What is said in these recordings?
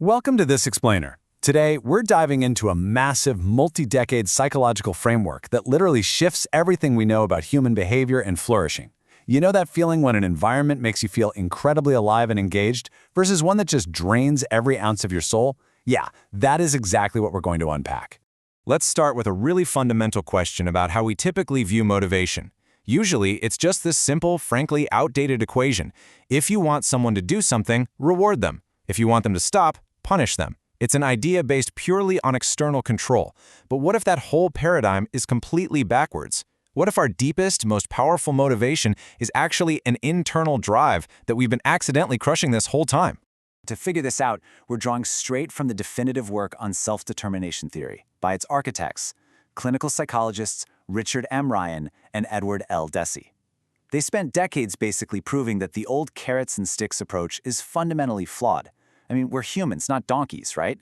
Welcome to This Explainer. Today, we're diving into a massive, multi-decade psychological framework that literally shifts everything we know about human behavior and flourishing. You know that feeling when an environment makes you feel incredibly alive and engaged versus one that just drains every ounce of your soul? Yeah, that is exactly what we're going to unpack. Let's start with a really fundamental question about how we typically view motivation. Usually, it's just this simple, frankly outdated equation. If you want someone to do something, reward them. If you want them to stop, punish them. It's an idea based purely on external control. But what if that whole paradigm is completely backwards? What if our deepest, most powerful motivation is actually an internal drive that we've been accidentally crushing this whole time? To figure this out, we're drawing straight from the definitive work on self-determination theory by its architects, clinical psychologists Richard M. Ryan and Edward L. Deci. They spent decades basically proving that the old carrots and sticks approach is fundamentally flawed. I mean, we're humans, not donkeys, right?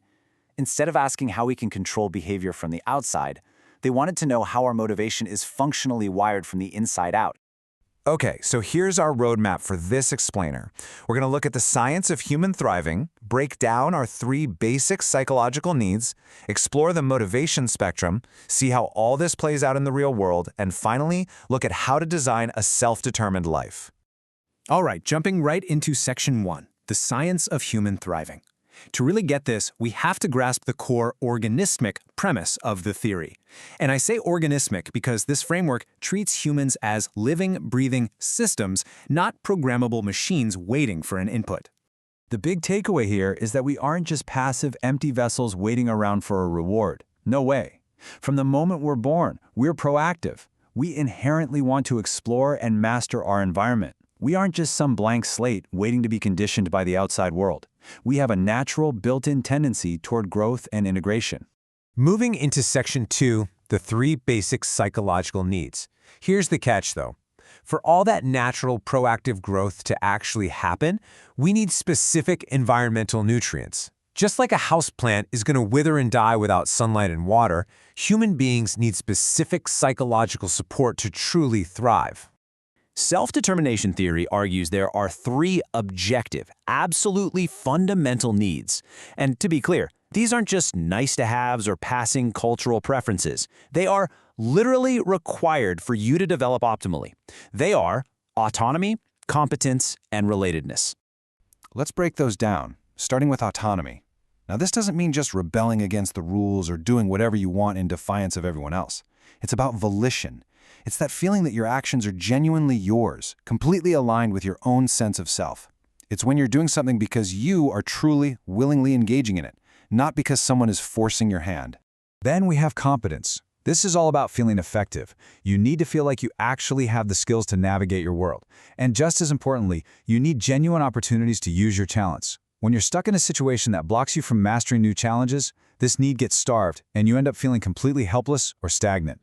Instead of asking how we can control behavior from the outside, they wanted to know how our motivation is functionally wired from the inside out. Okay, so here's our roadmap for this explainer. We're going to look at the science of human thriving, break down our three basic psychological needs, explore the motivation spectrum, see how all this plays out in the real world, and finally, look at how to design a self-determined life. All right, jumping right into Section 1, the science of human thriving. To really get this, we have to grasp the core organismic premise of the theory. And I say organismic because this framework treats humans as living, breathing systems, not programmable machines waiting for an input. The big takeaway here is that we aren't just passive, empty vessels waiting around for a reward. No way. From the moment we're born, we're proactive. We inherently want to explore and master our environment. We aren't just some blank slate waiting to be conditioned by the outside world. We have a natural, built-in tendency toward growth and integration. Moving into Section 2, the three basic psychological needs. Here's the catch, though. For all that natural, proactive growth to actually happen, we need specific environmental nutrients. Just like a houseplant is going to wither and die without sunlight and water, human beings need specific psychological support to truly thrive. Self-determination theory argues there are three objective, absolutely fundamental needs. And to be clear, these aren't just nice-to-haves or passing cultural preferences. They are literally required for you to develop optimally. They are autonomy, competence, and relatedness. Let's break those down, starting with autonomy. Now, this doesn't mean just rebelling against the rules or doing whatever you want in defiance of everyone else. It's about volition. It's that feeling that your actions are genuinely yours, completely aligned with your own sense of self. It's when you're doing something because you are truly, willingly engaging in it, not because someone is forcing your hand. Then we have competence. This is all about feeling effective. You need to feel like you actually have the skills to navigate your world. And just as importantly, you need genuine opportunities to use your talents. When you're stuck in a situation that blocks you from mastering new challenges, this need gets starved, and you end up feeling completely helpless or stagnant.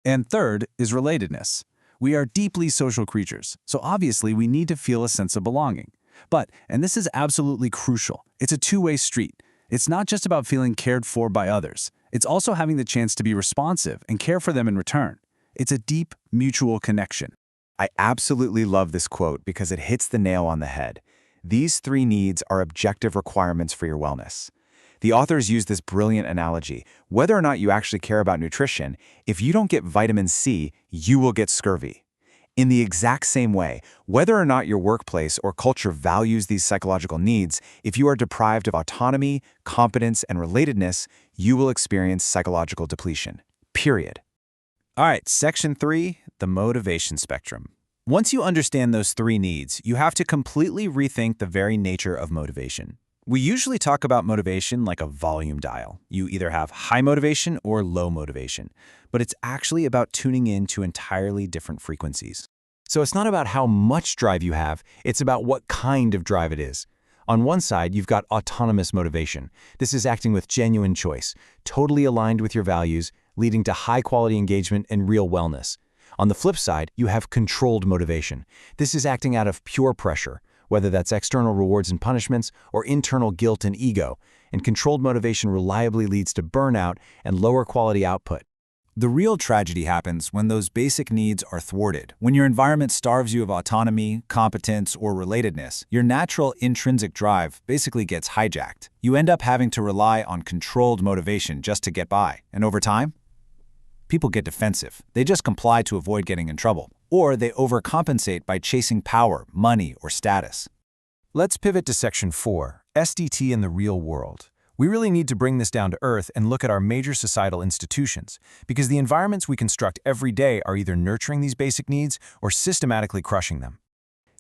And third is relatedness. We are deeply social creatures, so obviously we need to feel a sense of belonging. But, and this is absolutely crucial, it's a two-way street. It's not just about feeling cared for by others. It's also having the chance to be responsive and care for them in return. It's a deep, mutual connection. I absolutely love this quote because it hits the nail on the head. These three needs are objective requirements for your wellness. The authors use this brilliant analogy. Whether or not you actually care about nutrition, if you don't get vitamin C, you will get scurvy. In the exact same way, whether or not your workplace or culture values these psychological needs, if you are deprived of autonomy, competence, and relatedness, you will experience psychological depletion. Period. All right, Section 3, the motivation spectrum. Once you understand those three needs, you have to completely rethink the very nature of motivation. We usually talk about motivation like a volume dial. You either have high motivation or low motivation, but it's actually about tuning in to entirely different frequencies. So it's not about how much drive you have, it's about what kind of drive it is. On one side, you've got autonomous motivation. This is acting with genuine choice, totally aligned with your values, leading to high-quality engagement and real wellness. On the flip side, you have controlled motivation. This is acting out of pure pressure, whether that's external rewards and punishments or internal guilt and ego, and controlled motivation reliably leads to burnout and lower quality output. The real tragedy happens when those basic needs are thwarted. When your environment starves you of autonomy, competence, or relatedness, your natural intrinsic drive basically gets hijacked. You end up having to rely on controlled motivation just to get by. And over time, people get defensive. They just comply to avoid getting in trouble. Or they overcompensate by chasing power, money, or status. Let's pivot to Section 4, SDT in the real world. We really need to bring this down to earth and look at our major societal institutions, because the environments we construct every day are either nurturing these basic needs or systematically crushing them.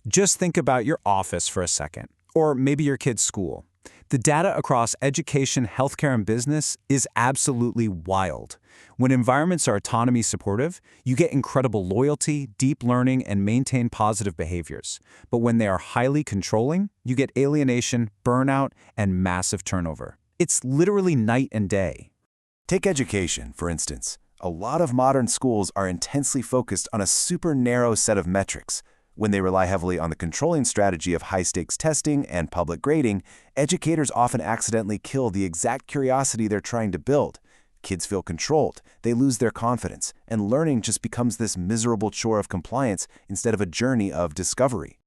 Just think about your office for a second, or maybe your kid's school. The data across education, healthcare, and business is absolutely wild. When environments are autonomy supportive, you get incredible loyalty, deep learning, and maintain positive behaviors. But when they are highly controlling, you get alienation, burnout, and massive turnover. It's literally night and day. Take education, for instance. A lot of modern schools are intensely focused on a super narrow set of metrics. When they rely heavily on the controlling strategy of high-stakes testing and public grading, educators often accidentally kill the exact curiosity they're trying to build. Kids feel controlled, they lose their confidence, and learning just becomes this miserable chore of compliance instead of a journey of discovery.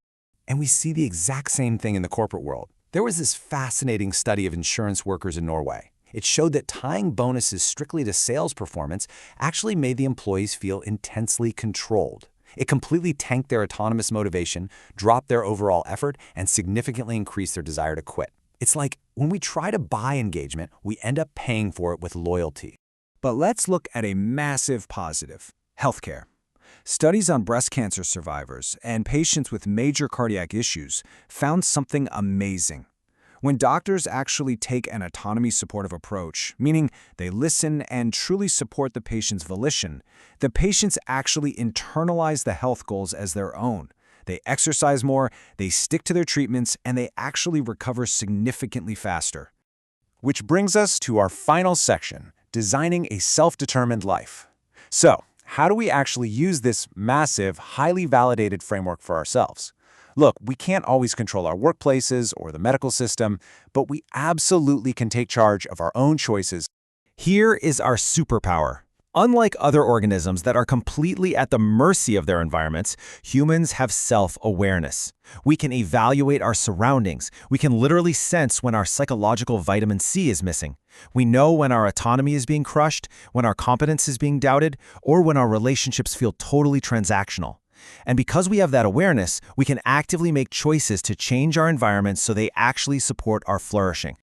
And we see the exact same thing in the corporate world. There was this fascinating study of insurance workers in Norway. It showed that tying bonuses strictly to sales performance actually made the employees feel intensely controlled. It completely tanked their autonomous motivation, dropped their overall effort, and significantly increased their desire to quit. It's like when we try to buy engagement, we end up paying for it with loyalty. But let's look at a massive positive: healthcare. Studies on breast cancer survivors and patients with major cardiac issues found something amazing. When doctors actually take an autonomy-supportive approach, meaning they listen and truly support the patient's volition, the patients actually internalize the health goals as their own. They exercise more, they stick to their treatments, and they actually recover significantly faster. Which brings us to our final section, designing a self-determined life. So, how do we actually use this massive, highly validated framework for ourselves? Look, we can't always control our workplaces or the medical system, but we absolutely can take charge of our own choices. Here is our superpower. Unlike other organisms that are completely at the mercy of their environments, humans have self-awareness. We can evaluate our surroundings. We can literally sense when our psychological vitamin C is missing. We know when our autonomy is being crushed, when our competence is being doubted, or when our relationships feel totally transactional. And because we have that awareness, we can actively make choices to change our environments so they actually support our flourishing.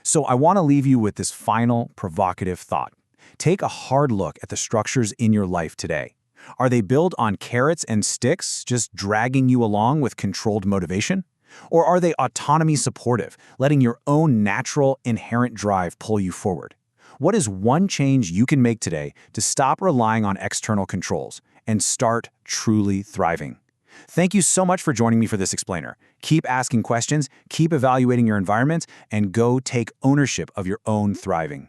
So I want to leave you with this final provocative thought. Take a hard look at the structures in your life today. Are they built on carrots and sticks, just dragging you along with controlled motivation? Or are they autonomy supportive, letting your own natural, inherent drive pull you forward? What is one change you can make today to stop relying on external controls and start truly thriving? Thank you so much for joining me for this explainer. Keep asking questions, keep evaluating your environment, and go take ownership of your own thriving.